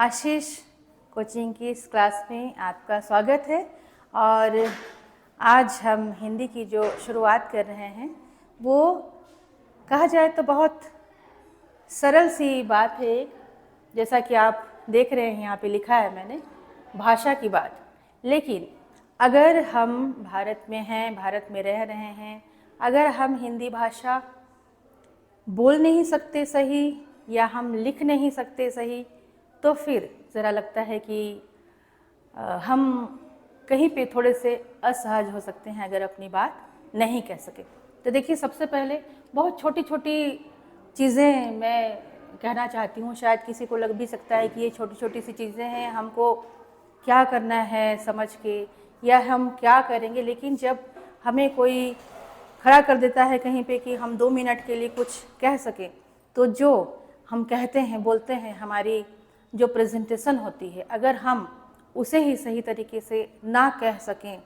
आशीष coaching की इस class में आपका स्वागत है। और आज हम हिंदी की जो शुरुआत कर रहे हैं वो कहा जाए तो बहुत सरल सी बात है। जैसा कि आप देख रहे हैं यहाँ पे लिखा है मैंने, भाषा की बात। लेकिन अगर हम भारत में हैं, भारत में रह रहे हैं, अगर हम हिंदी भाषा बोल नहीं सकते सही या हम लिख नहीं सकते सही, तो फिर ज़रा लगता है कि हम कहीं पे थोड़े से असहज हो सकते हैं अगर अपनी बात नहीं कह सके। तो देखिए, सबसे पहले बहुत छोटी छोटी चीज़ें मैं कहना चाहती हूँ। शायद किसी को लग भी सकता है कि ये छोटी छोटी सी चीज़ें हैं, हमको क्या करना है समझ के, या हम क्या करेंगे। लेकिन जब हमें कोई खड़ा कर देता है कहीं पे कि हम 2 मिनट के लिए कुछ कह सकें, तो जो हम कहते हैं, बोलते हैं, हमारी जो प्रेजेंटेशन होती है, अगर हम उसे ही सही तरीके से ना कह सकें,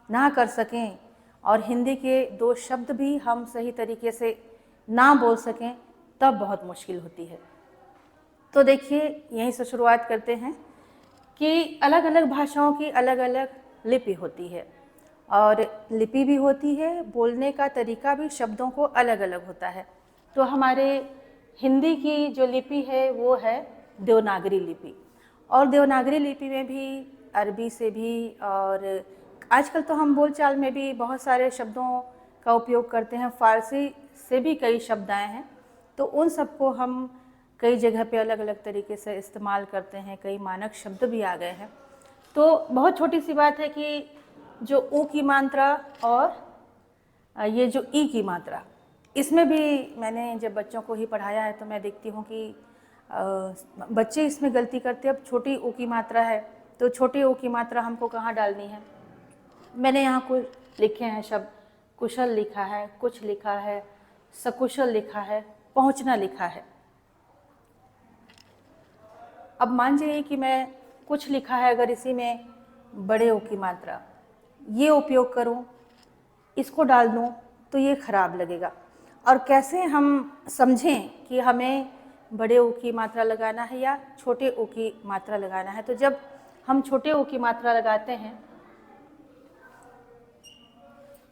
ना कर सकें, और हिंदी के 2 शब्द भी हम सही तरीके से ना बोल सकें, तब बहुत मुश्किल होती है। तो देखिए, यहीं से शुरुआत करते हैं कि अलग अलग भाषाओं की अलग अलग लिपि होती है, और लिपि भी होती है, बोलने का तरीका भी शब्दों को अलग अलग होता है। तो हमारे हिंदी की जो लिपि है वो है देवनागरी लिपि, और देवनागरी लिपि में भी अरबी से भी, और आजकल तो हम बोलचाल में भी बहुत सारे शब्दों का उपयोग करते हैं। फारसी से भी कई शब्द आए हैं, तो उन सबको हम कई जगह पे अलग अलग तरीके से इस्तेमाल करते हैं। कई मानक शब्द भी आ गए हैं। तो बहुत छोटी सी बात है कि जो ऊ की मात्रा और ये जो ई की मात्रा, इसमें भी मैंने जब बच्चों को ही पढ़ाया है तो मैं देखती हूँ कि बच्चे इसमें गलती करते हैं। अब छोटी ऊ की मात्रा है तो छोटी ऊ की मात्रा हमको कहाँ डालनी है। मैंने यहाँ कुछ लिखे हैं शब्द, कुशल लिखा है, कुछ लिखा है, सकुशल लिखा है, पहुँचना लिखा है। अब मान जाइए कि मैं कुछ लिखा है, अगर इसी में बड़े ओ की मात्रा ये उपयोग करूं, इसको डाल दूं, तो ये खराब लगेगा। और कैसे हम समझें कि हमें बड़े ओ की मात्रा लगाना है या छोटे ओ की मात्रा लगाना है। तो जब हम छोटे ओ की मात्रा लगाते हैं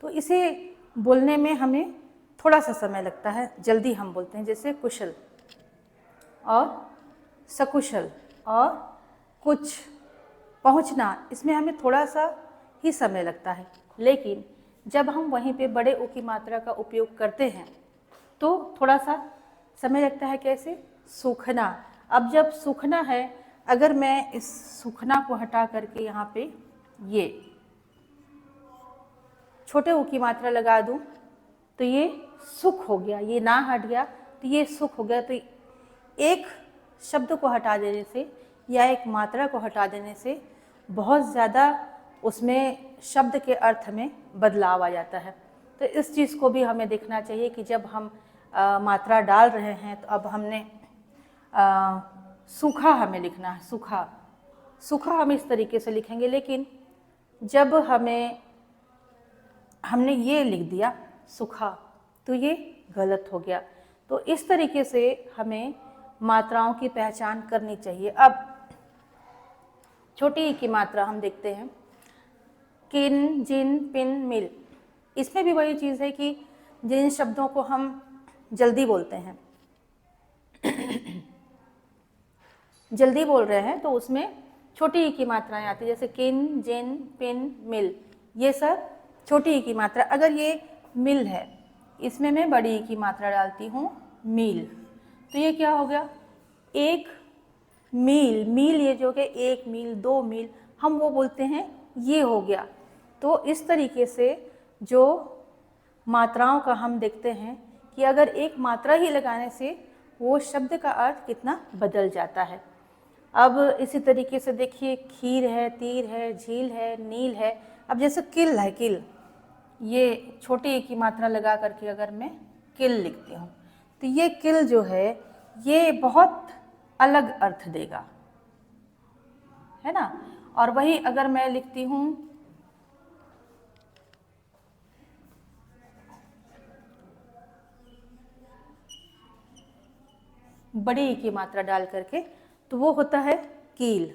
तो इसे बोलने में हमें थोड़ा सा समय लगता है, जल्दी हम बोलते हैं। जैसे कुशल और सकुशल और कुछ, पहुंचना, इसमें हमें थोड़ा सा ही समय लगता है। लेकिन जब हम वहीं पे बड़े ओ की मात्रा का उपयोग करते हैं तो थोड़ा सा समय लगता है। कैसे? सूखना। अब जब सूखना है, अगर मैं इस सूखना को हटा करके यहाँ पे ये छोटे ओ की मात्रा लगा दूँ तो ये सुख हो गया, ये ना हट गया तो ये सुख हो गया। तो एक शब्द को हटा देने से या एक मात्रा को हटा देने से बहुत ज़्यादा उसमें शब्द के अर्थ में बदलाव आ जाता है। तो इस चीज़ को भी हमें देखना चाहिए कि जब हम मात्रा डाल रहे हैं तो अब हमने सूखा हमें लिखना है, सूखा, सूखा हम इस तरीके से लिखेंगे। लेकिन जब हमने ये लिख दिया सूखा, तो ये गलत हो गया। तो इस तरीके से हमें मात्राओं की पहचान करनी चाहिए। अब छोटी ई की मात्रा हम देखते हैं, किन, जिन, पिन, मिल। इसमें भी वही चीज़ है कि जिन शब्दों को हम जल्दी बोलते हैं, जल्दी बोल रहे हैं, तो उसमें छोटी ई की मात्राएं आती है। जैसे किन, जिन, पिन, मिल, ये सब छोटी ई की मात्रा। अगर ये मिल है, इसमें मैं बड़ी ई की मात्रा डालती हूँ, मील, तो ये क्या हो गया? एक मील। मील ये जो कि 1 मील, 2 मील, हम वो बोलते हैं, ये हो गया। तो इस तरीके से जो मात्राओं का हम देखते हैं कि अगर एक मात्रा ही लगाने से वो शब्द का अर्थ कितना बदल जाता है। अब इसी तरीके से देखिए, खीर है, तीर है, झील है, नील है। अब जैसे किल है, किल, ये छोटी ई की मात्रा लगा करके अगर मैं किल लिखती हूँ तो ये किल जो है ये बहुत अलग अर्थ देगा, है ना। और वही अगर मैं लिखती हूँ बड़ी ई की मात्रा डाल करके, तो वो होता है कील,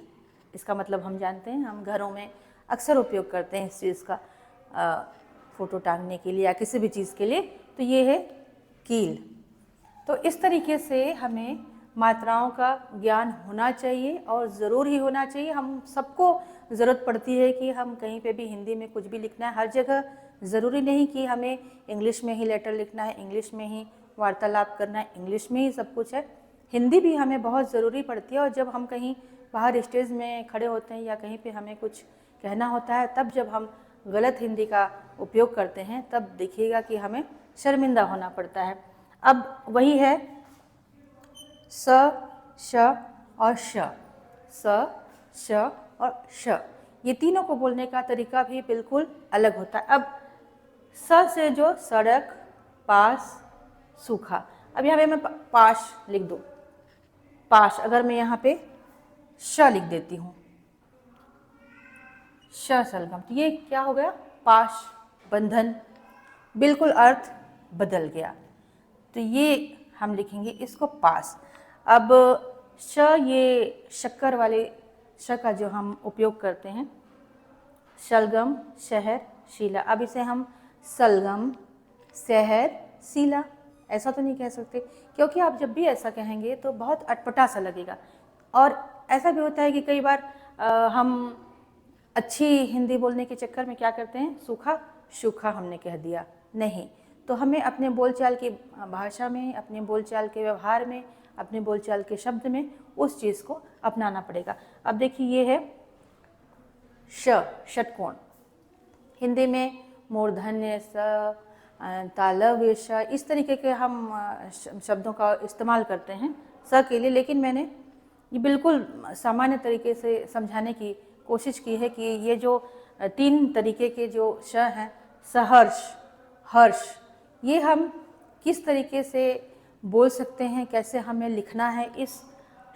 इसका मतलब हम जानते हैं, हम घरों में अक्सर उपयोग करते हैं इस चीज़ का, फ़ोटो टांगने के लिए या किसी भी चीज़ के लिए, तो ये है कील। तो इस तरीके से हमें मात्राओं का ज्ञान होना चाहिए और ज़रूर ही होना चाहिए। हम सबको ज़रूरत पड़ती है कि हम कहीं पे भी हिंदी में कुछ भी लिखना है, हर जगह ज़रूरी नहीं कि हमें इंग्लिश में ही लेटर लिखना है, इंग्लिश में ही वार्तालाप करना है, इंग्लिश में ही सब कुछ है। हिंदी भी हमें बहुत ज़रूरी पड़ती है, और जब हम कहीं बाहर स्टेज में खड़े होते हैं या कहीं पे हमें कुछ कहना होता है, तब जब हम गलत हिंदी का उपयोग करते हैं तब देखिएगा कि हमें शर्मिंदा होना पड़ता है। अब वही है स, श और श, स, श और श, ये तीनों को बोलने का तरीका भी बिल्कुल अलग होता है। अब स से जो सड़क, पास, सूखा, अब यहाँ पे मैं पाश लिख दूँ, पाश, अगर मैं यहाँ पे श लिख देती हूँ, श शलगम, तो ये क्या हो गया, पाश, बंधन, बिल्कुल अर्थ बदल गया। तो ये हम लिखेंगे इसको पास। अब श, ये शक्कर वाले श का जो हम उपयोग करते हैं, शलगम, शहर, शीला। अब इसे हम सलगम, शहर, शीला ऐसा तो नहीं कह सकते, क्योंकि आप जब भी ऐसा कहेंगे तो बहुत अटपटा सा लगेगा। और ऐसा भी होता है कि कई बार हम अच्छी हिंदी बोलने के चक्कर में क्या करते हैं, सूखा सूखा हमने कह दिया, नहीं। तो हमें अपने बोलचाल की भाषा में, अपने बोलचाल के व्यवहार में, अपने बोलचाल के शब्द में उस चीज़ को अपनाना पड़ेगा। अब देखिए ये है श, षटकोण, हिंदी में मूर्धन्य स, तालव्य श, इस तरीके के हम शब्दों का इस्तेमाल करते हैं स के लिए, लेकिन मैंने ये बिल्कुल सामान्य तरीके से समझाने की कोशिश की है कि ये जो 3 तरीके के जो श हैं, सहर्ष, हर्ष, ये हम किस तरीके से बोल सकते हैं, कैसे हमें लिखना है, इस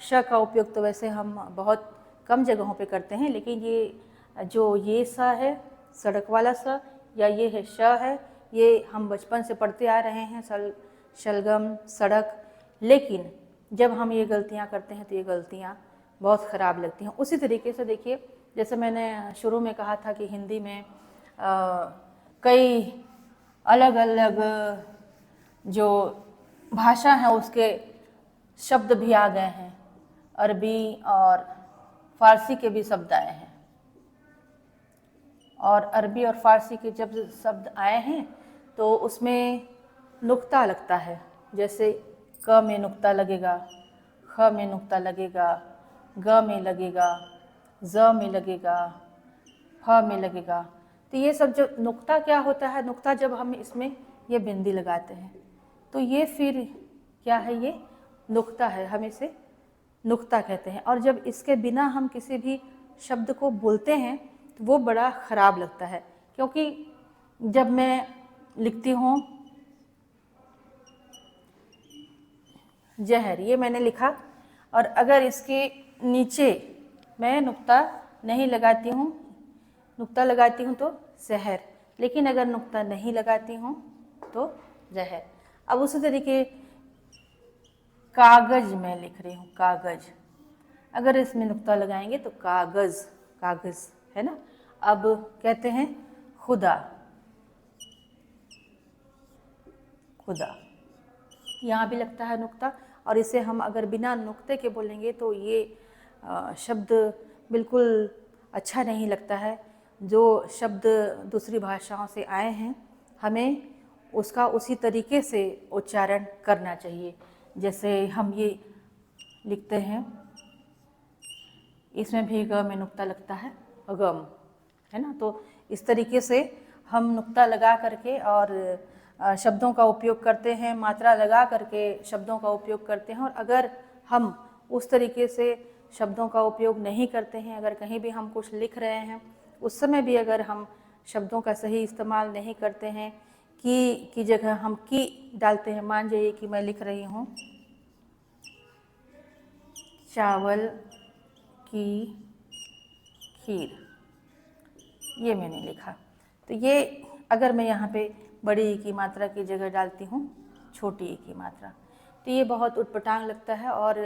श का उपयोग तो वैसे हम बहुत कम जगहों पे करते हैं, लेकिन ये जो ये स है, सड़क वाला स, या ये है श है, ये हम बचपन से पढ़ते आ रहे हैं, शलगम, सड़क, लेकिन जब हम ये गलतियाँ करते हैं तो ये गलतियाँ बहुत ख़राब लगती हैं। उसी तरीके से देखिए, जैसे मैंने शुरू में कहा था कि हिंदी में कई अलग अलग जो भाषा है उसके शब्द भी आ गए हैं, अरबी और फारसी के भी शब्द आए हैं, और अरबी और फारसी के जब शब्द आए हैं तो उसमें नुक्ता लगता है, जैसे क में नुक्ता लगेगा, ख में नुक्ता लगेगा, ग में लगेगा, ज में लगेगा, फ में लगेगा। तो ये सब जो नुक्ता क्या होता है, नुक्ता जब हम इसमें ये बिंदी लगाते हैं तो ये फिर क्या है, ये नुक्ता है, हम इसे नुक्ता कहते हैं। और जब इसके बिना हम किसी भी शब्द को बोलते हैं तो वो बड़ा ख़राब लगता है, क्योंकि जब मैं लिखती हूँ जहर, ये मैंने लिखा, और अगर इसके नीचे मैं नुक्ता नहीं लगाती हूँ, नुक्ता लगाती हूँ तो जहर, लेकिन अगर नुक्ता नहीं लगाती हूँ तो जहर। अब उसी तरीके कागज मैं लिख रही हूँ, कागज, अगर इसमें नुक्ता लगाएंगे तो कागज, कागज है ना। अब कहते हैं खुदा, खुदा, यहाँ भी लगता है नुक्ता, और इसे हम अगर बिना नुक्ते के बोलेंगे तो ये शब्द बिल्कुल अच्छा नहीं लगता है। जो शब्द दूसरी भाषाओं से आए हैं हमें उसका उसी तरीके से उच्चारण करना चाहिए। जैसे हम ये लिखते हैं, इसमें भी ग में नुक्ता लगता है, गम, है ना। तो इस तरीके से हम नुक्ता लगा करके और शब्दों का उपयोग करते हैं, मात्रा लगा करके शब्दों का उपयोग करते हैं। और अगर हम उस तरीके से शब्दों का उपयोग नहीं करते हैं, अगर कहीं भी हम कुछ लिख रहे हैं उस समय भी अगर हम शब्दों का सही इस्तेमाल नहीं करते हैं, की जगह हम की डालते हैं, मान जाइए कि मैं लिख रही हूँ चावल की खीर, ये मैंने लिखा, तो ये अगर मैं यहाँ पे बड़ी ई की मात्रा की जगह डालती हूँ छोटी ई की मात्रा, तो ये बहुत उटपटांग लगता है और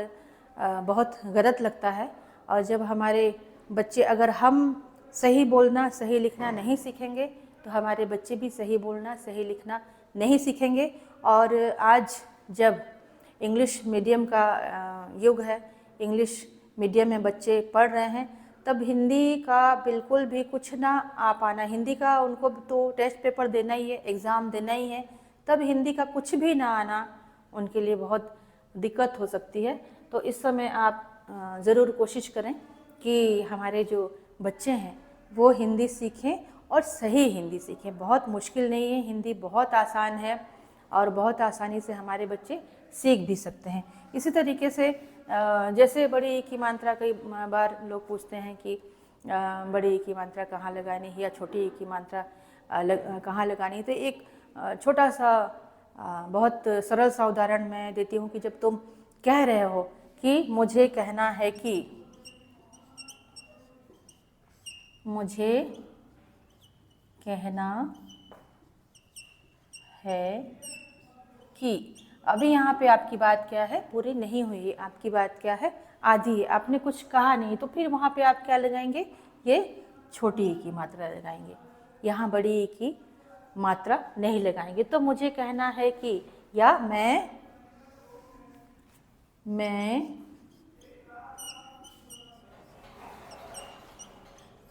बहुत गलत लगता है। और जब हमारे बच्चे, अगर हम सही बोलना सही लिखना नहीं सीखेंगे तो हमारे बच्चे भी सही बोलना सही लिखना नहीं सीखेंगे। और आज जब इंग्लिश मीडियम का युग है, इंग्लिश मीडियम में बच्चे पढ़ रहे हैं, तब हिंदी का बिल्कुल भी कुछ ना आ पाना, हिंदी का उनको तो टेस्ट पेपर देना ही है, एग्ज़ाम देना ही है, तब हिंदी का कुछ भी ना आना उनके लिए बहुत दिक्कत हो सकती है। तो इस समय आप ज़रूर कोशिश करें कि हमारे जो बच्चे हैं वो हिंदी सीखें और सही हिंदी सीखें। बहुत मुश्किल नहीं है, हिंदी बहुत आसान है और बहुत आसानी से हमारे बच्चे सीख भी सकते हैं। इसी तरीके से जैसे बड़ी की मात्रा, कई बार लोग पूछते हैं कि बड़ी की मात्रा कहाँ लगानी है या छोटी की मात्रा कहाँ लगानी है। तो एक छोटा सा बहुत सरल सा उदाहरण मैं देती हूँ कि जब तुम कह रहे हो कि मुझे कहना है कि, मुझे कहना है कि, अभी यहाँ पे आपकी बात क्या है, पूरी नहीं हुई है, आपकी बात क्या है, आधी है, आपने कुछ कहा नहीं, तो फिर वहाँ पे आप क्या लगाएंगे, ये छोटी ई की मात्रा लगाएंगे, यहाँ बड़ी ई की मात्रा नहीं लगाएंगे। तो मुझे कहना है कि, या मैं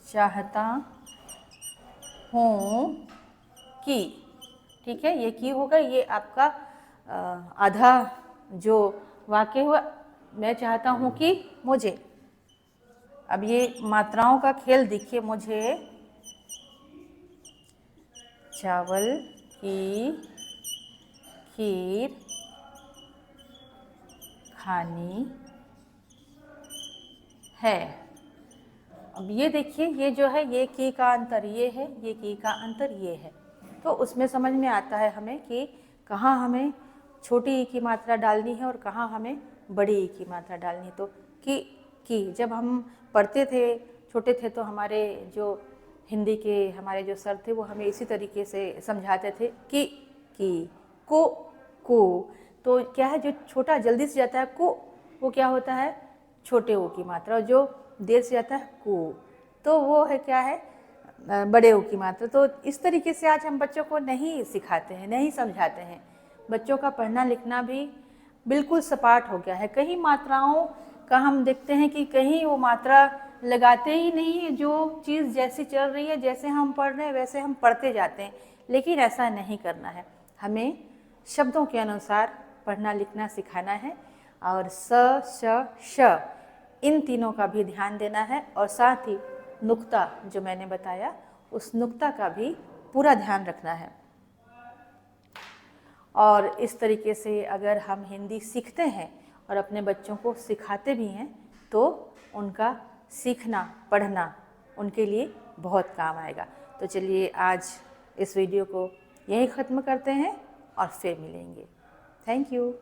चाहता हूँ कि, ठीक है, ये की होगा, ये आपका आधा जो वाक्य हुआ, मैं चाहता हूँ कि मुझे। अब ये मात्राओं का खेल देखिए, मुझे चावल की खीर खानी है। अब ये देखिए, ये जो है, ये की का अंतर ये है, ये की का अंतर ये है। तो उसमें समझ में आता है हमें कि कहाँ हमें छोटी ई की मात्रा डालनी है और कहाँ हमें बड़ी ई की मात्रा डालनी है। तो की जब हम पढ़ते थे, छोटे थे, तो हमारे जो हिंदी के हमारे जो सर थे वो हमें इसी तरीके से समझाते थे कि को। तो क्या है, जो छोटा जल्दी से जाता है को, वो क्या होता है, छोटे ओ की मात्रा, और जो देर से जाता है को, तो वो है क्या है, बड़े ओ की मात्रा। तो इस तरीके से आज हम बच्चों को नहीं सिखाते हैं, नहीं समझाते हैं। बच्चों का पढ़ना लिखना भी बिल्कुल सपाट हो गया है। कहीं मात्राओं का हम देखते हैं कि कहीं वो मात्रा लगाते ही नहीं है, जो चीज़ जैसी चल रही है, जैसे हम पढ़ रहे हैं वैसे हम पढ़ते जाते हैं। लेकिन ऐसा नहीं करना है, हमें शब्दों के अनुसार पढ़ना लिखना सिखाना है और स, श, श इन तीनों का भी ध्यान देना है, और साथ ही नुक्ता जो मैंने बताया उस नुक्ता का भी पूरा ध्यान रखना है। और इस तरीके से अगर हम हिंदी सीखते हैं और अपने बच्चों को सिखाते भी हैं तो उनका सीखना पढ़ना उनके लिए बहुत काम आएगा। तो चलिए आज इस वीडियो को यहीं ख़त्म करते हैं और फिर मिलेंगे। Thank you.